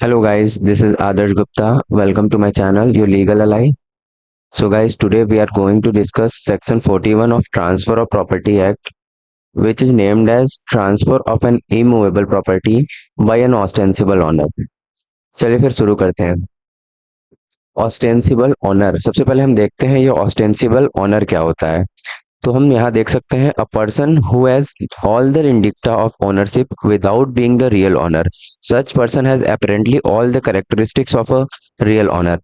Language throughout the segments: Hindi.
Hello guys, this is Adarsh Gupta. Welcome to my channel, Your Legal Ally. So guys, today we are going to discuss section 41 of Transfer of Property Act, which is named as Transfer of an Immovable Property by an Ostensible Owner. चलिए फिर शुरू करते हैं। ऑस्टेंसिबल ऑनर, सबसे पहले हम देखते हैं ये ऑस्टेंसिबल ऑनर क्या होता है। तो हम यहाँ देख सकते हैं a person who has all the indicia of ownership without being the real owner, such person has apparently all the characteristics of a real owner.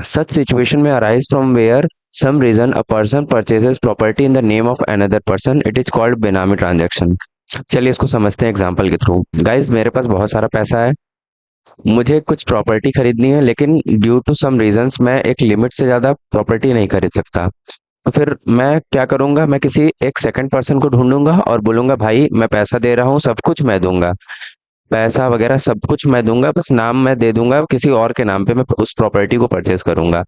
Such situation may arise from where some reason a person purchases property in the name of another person. It is called बेनामी ट्रांजैक्शन। चलिए इसको समझते हैं एग्जांपल के थ्रू। गाइस, मेरे पास बहुत सारा पैसा है, मुझे कुछ प्रॉपर्टी खरीदनी है, लेकिन ड्यू टू सम रीजंस मैं एक लिमिट से ज़्यादा प्रॉपर्टी नहीं खरीद सकता। तो फिर मैं क्या करूंगा, मैं किसी एक सेकंड पर्सन को ढूंढूंगा और बोलूंगा भाई मैं पैसा दे रहा हूँ, सब कुछ मैं दूंगा, पैसा वगैरह सब कुछ मैं दूंगा, बस नाम मैं दे दूंगा किसी और के नाम पे, मैं उस प्रॉपर्टी को परचेज करूंगा।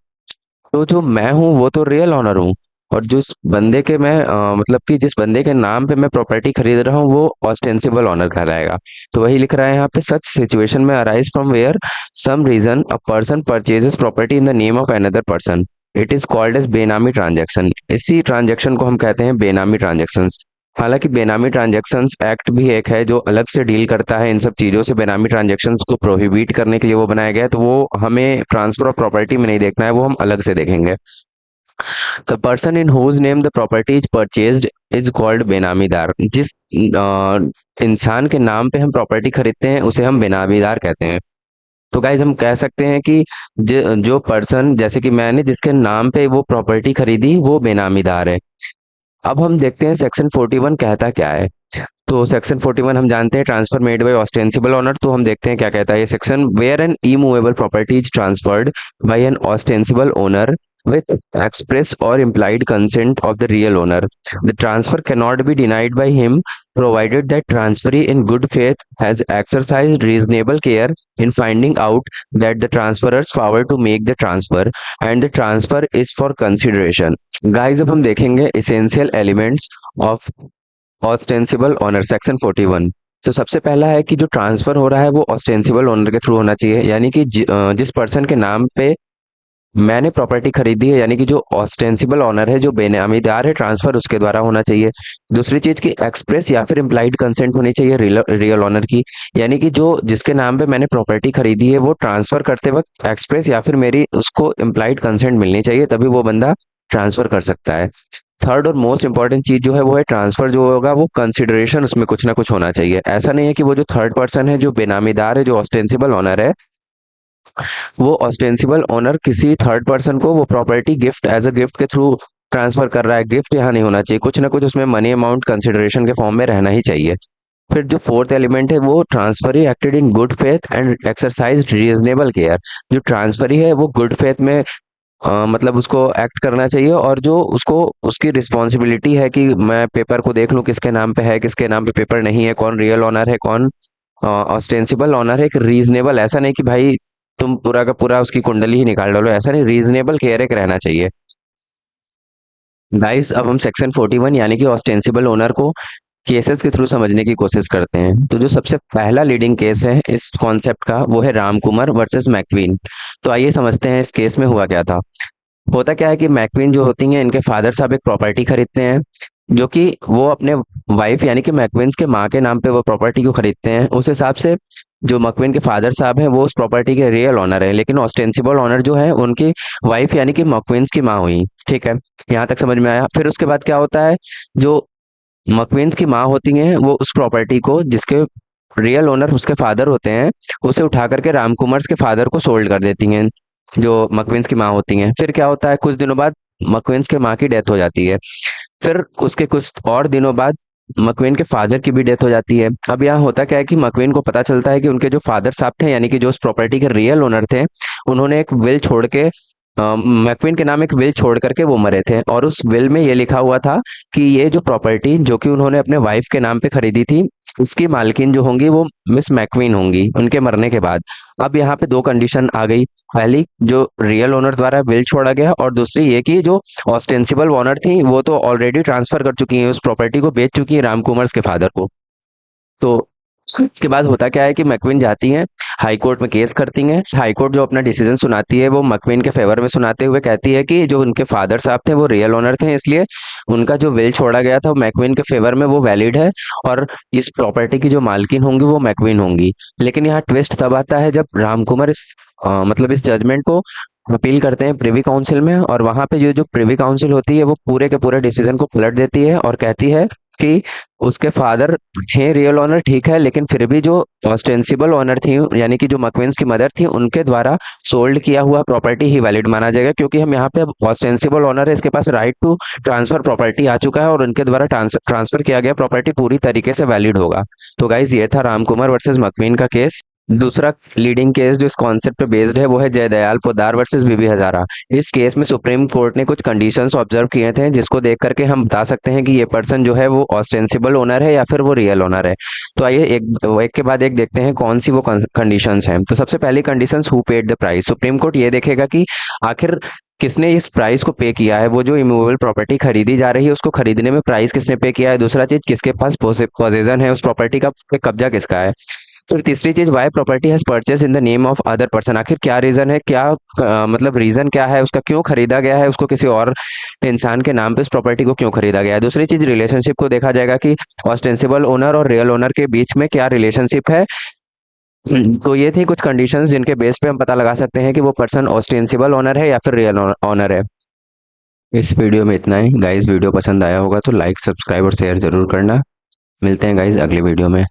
तो जो मैं हूँ वो तो रियल ऑनर हूँ, और जिस बंदे के मैं मतलब कि जिस बंदे के नाम पे मैं प्रॉपर्टी खरीद रहा हूँ वो ऑस्टेंसिबल ऑनर कहलाएगा। तो वही लिख रहा है यहाँ पे, सच सिचुएशन में arise from where some reason a person purchases property in the name of another person, it is called as benami transaction. इसी ट्रांजैक्शन को हम कहते हैं बेनामी ट्रांजैक्शंस। हालांकि बेनामी ट्रांजैक्शंस एक्ट भी एक है जो अलग से डील करता है इन सब चीज़ों से। बेनामी ट्रांजैक्शंस को प्रोहिबिट करने के लिए वो बनाया गया है, तो वो हमें ट्रांसफर ऑफ प्रॉपर्टी में नहीं देखना है, वो हम अलग से देखेंगे। The person in whose name the property is purchased is called benamidar. जिस इंसान के नाम पे हम प्रॉपर्टी खरीदते हैं उसे हम बेनामीदार कहते हैं। तो गाइज हम कह सकते हैं कि जो पर्सन, जैसे कि मैंने जिसके नाम पे वो प्रॉपर्टी खरीदी, वो बेनामीदार है। अब हम देखते हैं सेक्शन 41 कहता क्या है। तो सेक्शन 41 हम जानते हैं transfer made by ostensible owner. तो हम देखते हैं क्या कहता है ये section. Where an immovable property is transferred by an ostensible owner with express or implied consent of the real owner, the transfer cannot be denied by him provided that transferee in good faith has exercised reasonable care in finding out that the transferor's power to make the transfer and the transfer is for consideration. Guys, अब हम देखेंगे essential elements of ostensible owner section 41। तो सबसे पहला है कि जो ट्रांसफर हो रहा है वो ऑस्टेंसिबल ओनर के थ्रू होना चाहिए, यानी कि जिस पर्सन के नाम पे मैंने प्रॉपर्टी खरीदी है, यानी कि जो ऑस्टेंसिबल ओनर है, जो बेनामीदार है, ट्रांसफर उसके द्वारा होना चाहिए। दूसरी चीज की एक्सप्रेस या फिर इम्प्लाइड कंसेंट होनी चाहिए रियल ओनर की, यानी कि जो जिसके नाम पे मैंने प्रॉपर्टी खरीदी है वो ट्रांसफर करते वक्त एक्सप्रेस या फिर मेरी उसको इम्प्लाइड कंसेंट मिलनी चाहिए, तभी वो बंदा ट्रांसफर कर सकता है। थर्ड और मोस्ट इंपॉर्टेंट चीज जो है वो है ट्रांसफर जो होगा वो कंसिडरेशन उसमें कुछ ना कुछ होना चाहिए। ऐसा नहीं है कि वो जो थर्ड पर्सन है, जो बेनामीदार है, जो ऑस्टेंसिबल ओनर है, वो ऑस्टेंसिबल ओनर किसी थर्ड पर्सन को वो property gift as a gift के थ्रू ट्रांसफर कर रहा है। गिफ्ट यहाँ नहीं होना चाहिए, कुछ ना कुछ उसमें मनी अमाउंट कंसिडरेशन के फॉर्म में रहना ही चाहिए। फिर जो फोर्थ एलिमेंट है वो transferee acted in good faith and exercise reasonable care. जो ट्रांसफरी है वो गुड फेथ में मतलब उसको एक्ट करना चाहिए, और जो उसको उसकी रिस्पॉन्सिबिलिटी है कि मैं पेपर को देख लूं किसके नाम पे है, किसके नाम पे पेपर नहीं है, कौन रियल ऑनर है, कौन ऑस्टेंसिबल ऑनर है। एक रीजनेबल, ऐसा नहीं कि भाई तुम पूरा का पूरा उसकी कुंडली ही निकाल डालो, ऐसा नहीं, रीजनेबल केयर एक रहना चाहिए। गाइस, अब हम सेक्शन 41 यानी कि ऑस्टेंसिबल ओनर को केसेस के थ्रू समझने की कोशिश करते हैं। तो जो सबसे पहला लीडिंग केस है इस कॉन्सेप्ट का वो है रामकुमार वर्सेस मैक्वीन। तो आइए समझते हैं इस केस में हुआ क्या था। होता क्या है कि मैक्वीन जो होती हैं, इनके फादर साहब एक प्रॉपर्टी खरीदते हैं, जो कि वो अपने वाइफ यानी कि मैक्वींस के माँ के नाम पे वो प्रॉपर्टी को खरीदते हैं। उस हिसाब से जो मैक्वीन के फादर साहब हैं वो उस प्रॉपर्टी के रियल ऑनर है, लेकिन ऑस्टेंसिबल ऑनर जो है उनकी वाइफ यानी कि मैक्वींस की माँ हुई। ठीक है, यहाँ तक समझ में आया। फिर उसके बाद क्या होता है, जो मैक्वींस की माँ होती हैं वो उस प्रॉपर्टी को, जिसके रियल ओनर उसके फादर होते हैं, उसे उठा करके रामकुमार के फादर को सोल्ड कर देती हैं, जो मकविंस की माँ होती हैं। फिर क्या होता है, कुछ दिनों बाद मकविंस के माँ की डेथ हो जाती है। फिर उसके कुछ और दिनों बाद मकविन के फादर की भी डेथ हो जाती है। अब यहाँ होता क्या है कि मकविन को पता चलता है कि उनके जो फादर साहब थे, यानी कि जो उस प्रॉपर्टी के रियल ओनर थे, उन्होंने एक विल छोड़ के मैक्विन के नाम एक विल छोड़ करके वो मरे थे, और उस विल में ये लिखा हुआ था कि ये जो प्रॉपर्टी जो कि उन्होंने अपने वाइफ के नाम पे खरीदी थी, इसकी मालकिन जो होंगी वो मिस मैक्वीन होंगी उनके मरने के बाद। अब यहाँ पे दो कंडीशन आ गई, पहली जो रियल ओनर द्वारा विल छोड़ा गया, और दूसरी ये कि जो ऑस्टेंसिबल ओनर थी वो तो ऑलरेडी ट्रांसफर कर चुकी हैं, उस प्रॉपर्टी को बेच चुकी है रामकुमार के फादर को। तो इसके बाद होता क्या है कि मैक्वीन जाती हैं हाई कोर्ट में केस करती हैं। हाई कोर्ट जो अपना डिसीजन सुनाती है वो मैक्वीन के फेवर में सुनाते हुए कहती है कि जो उनके फादर साहब थे वो रियल ओनर थे, इसलिए उनका जो विल छोड़ा गया था वो मैक्वीन के फेवर में वो वैलिड है, और इस प्रॉपर्टी की जो मालकिन होंगी वो मैक्वीन होंगी। लेकिन यहाँ ट्विस्ट तब आता है जब रामकुमार मतलब इस जजमेंट को अपील करते हैं प्रिवी काउंसिल में, और वहां पे जो जो प्रिवी काउंसिल होती है वो पूरे के पूरे डिसीजन को पलट देती है और कहती है कि उसके फादर थे रियल ओनर, ठीक है, लेकिन फिर भी जो ऑस्टेंसिबल ओनर थी यानी कि जो मकवेंस की मदर थी उनके द्वारा सोल्ड किया हुआ प्रॉपर्टी ही वैलिड माना जाएगा, क्योंकि हम यहाँ पे अब ऑस्टेंसिबल ओनर है, इसके पास राइट टू ट्रांसफर प्रॉपर्टी आ चुका है और उनके द्वारा ट्रांसफर किया गया प्रॉपर्टी पूरी तरीके से वैलिड होगा। तो गाइज ये था रामकुमार वर्सेस मकवेन का केस। दूसरा लीडिंग केस जो इस कॉन्सेप्ट पे बेस्ड है वो है जयदयाल पोद्दार वर्सेस बीबी हजारा। इस केस में सुप्रीम कोर्ट ने कुछ कंडीशंस ऑब्जर्व किए थे जिसको देख करके हम बता सकते हैं कि ये पर्सन जो है वो ऑस्टेंसिबल ओनर है या फिर वो रियल ओनर है। तो आइए एक के बाद एक देखते हैं कौन सी वो कंडीशंस हैं। तो सबसे पहली conditions, who paid the price. Supreme court ये देखेगा कि आखिर किसने इस प्राइस को पे किया है, वो जो इमूवेबल प्रॉपर्टी खरीदी जा रही है उसको खरीदने में प्राइस किसने पे किया है। दूसरा चीज, किसके पास पोजेशन है उस प्रॉपर्टी का, कब्जा किसका है। फिर तीसरी चीज, why property has purchase in the name of other person. आखिर क्या रीजन है, क्या मतलब रीजन क्या है उसका, क्यों खरीदा गया है उसको, किसी और इंसान के नाम पे उस प्रॉपर्टी को क्यों खरीदा गया है। दूसरी चीज, रिलेशनशिप को देखा जाएगा कि ऑस्टेंसिबल ओनर और रियल ओनर के बीच में क्या रिलेशनशिप है। तो ये थी कुछ कंडीशंस जिनके बेस पे हम पता लगा सकते हैं कि वो पर्सन ऑस्टेंसिबल ओनर है या फिर रियल ओनर है। इस वीडियो में इतना ही गाइस। वीडियो पसंद आया होगा तो लाइक, सब्सक्राइब और शेयर जरूर करना। मिलते हैं गाइस अगले वीडियो में।